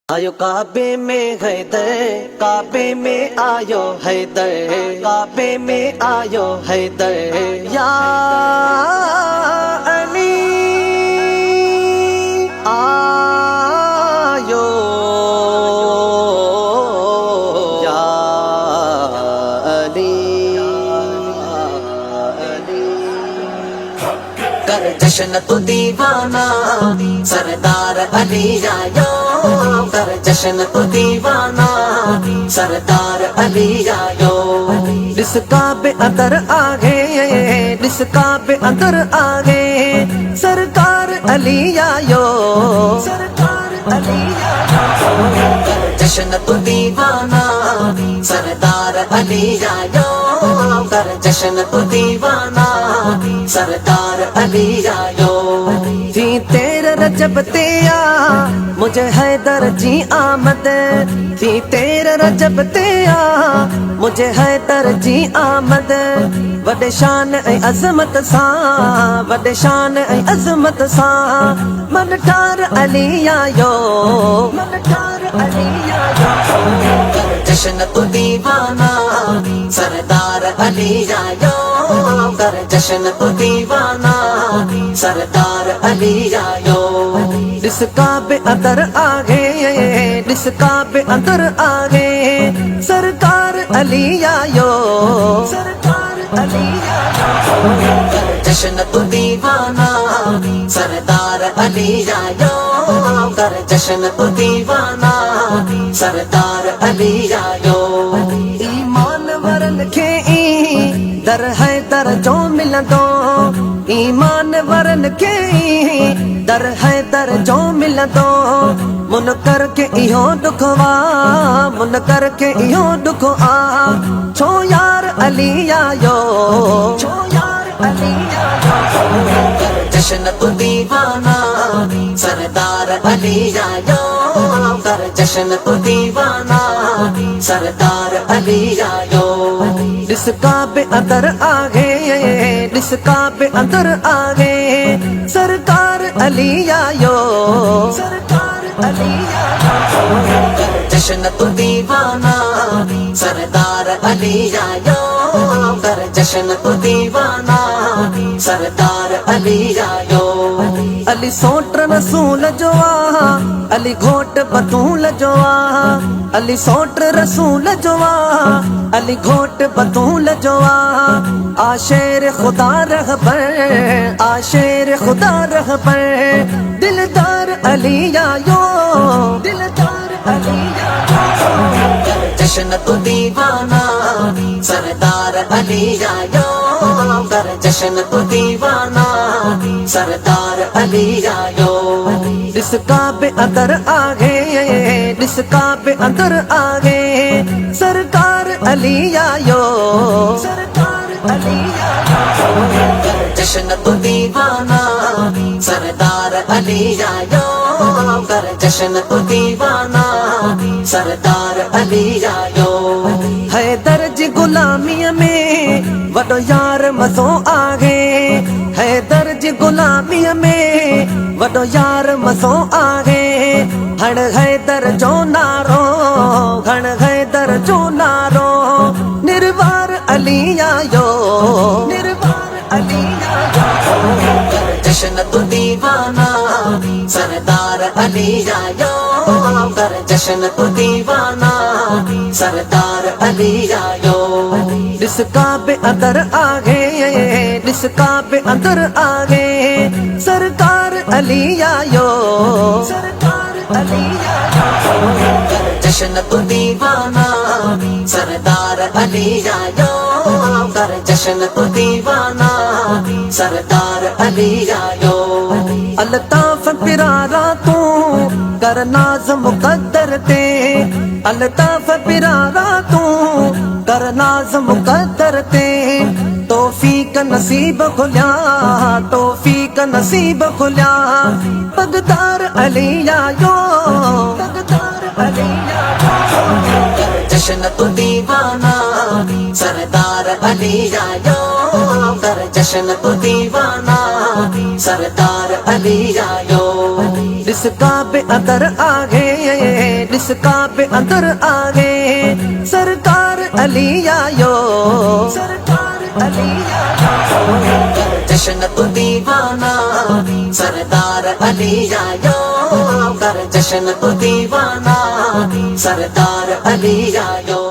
आयो काबे में हैदर, काबे में आयो हैदर, काबे में आयो हैदर या अली आयो या अली कर जश्न तू दीवाना सरदार अली आयो, कर जश्न तू दीवाना सरदार अली आयो। जिस काबे अंदर आ गए, जिस काबे अंदर आ गए सरकार अली आयो, सरकार अली आयो। कर जश्न तू दीवाना सरदार अली आयो, कर जश्न तू दीवाना सरदार अली आयो। जी तेरे रजब ते आ मुझे हैदर जी आमद, जी तेरे रजब ते आ मुझे हैदर जी आमद। वडे शान ऐं अज़मत सां, वडे शान ऐं अज़मत सां मन ठार अली आयो, मन ठार अली आयो। कर जश्न तू दीवाना सरदार अली आयो, कर जश्न तू दीवाना सरदार अली आयो। जिस काबे अंदर आ गए, जिस काबे अंदर आ गए सरकार अली आयो, सरकार अली आयो। कर जश्न तू दीवाना सरदार अली आयो, कर जश्न तू दीवाना सरदार अली आयो। ईमान वरन खे दर है दर जो मिलंदो, ईमान वरन के दर है दर जो मिलंदो। मुन करके इहो दुखवा, मुन करके इहो दुख आ छो यार अली आयो, छो यार अली आयो। कर जश्न तू दीवाना सरदार अली आयो, कर जश्न तू दीवाना सरदार अली आयो। जिस काबे अंदर आ गए, जिस काबे अंदर आ गए सरकार अली आयो, सरकार अली आयो। कर जश्न तू दीवाना सरदार अली आयो, कर जश्न तू दीवाना सरदार अली आयो। अली सोट रसूल जो आ, अली घोट बतूल जो आ, अली सोट रसूल जो आ, अली घोट बतूल जो आ। आशेर खुदा रहबर, आशेर खुदा रहबर दिलदार अली आयो, दिलदार अली आयो। कर जश्न तू दीवाना सरदार अली आयो, कर जश्न तू दीवाना सरदार अली आयो। जिस काबे अंदर आ गए, जिस काबे अंदर आ गए सरकार अली आयो, सरकार अली आयो। कर जश्न तू दीवाना सरदार अली आयो, कर जश्न तू दीवाना सरदार अली आयो। हैदर जी गुलामीअ में वडो यार मज़ो आ गए, हैदर जी गुलामीअ में वडो यार मज़ो आ गए। हण हैदर जो नारो, हण हैदर जो नारो निर्वार अली आयो, निर्वार अली आयो। कर जश्न तू दीवाना सरदार अली आयो, कर जश्न तू दीवाना सरदार अली आयो। जिस काबे अंदर आ गए, जिस काबे अंदर आ गए सरकार अली आयो, सरकार अली आयो। कर जश्न तू दीवाना सरदार अली आयो, कर जश्न तू दीवाना सरदार अली आयो। अल्ताफ पिरारा तू कर नाज मुकद्दर ते, अल्ताफ पिरारा तू कर नाज मुकद्दर ते। तौफीक नसीब खुल्या, तौफीक नसीब खुल्या पगदार अली आयो, पगदार अली आयो। कर जश्न तू दीवाना सरदार अली आयो, कर जश्न तू दीवाना सरदार अली आयो। जिस काबे अंदर आ गए, इस काबे अंदर आ गए सरकार अली आयो, सरकार अली आयो। कर जश्न तू दीवाना सरदार अली आयो, कर जश्न तू दीवाना सरदार अली आयो।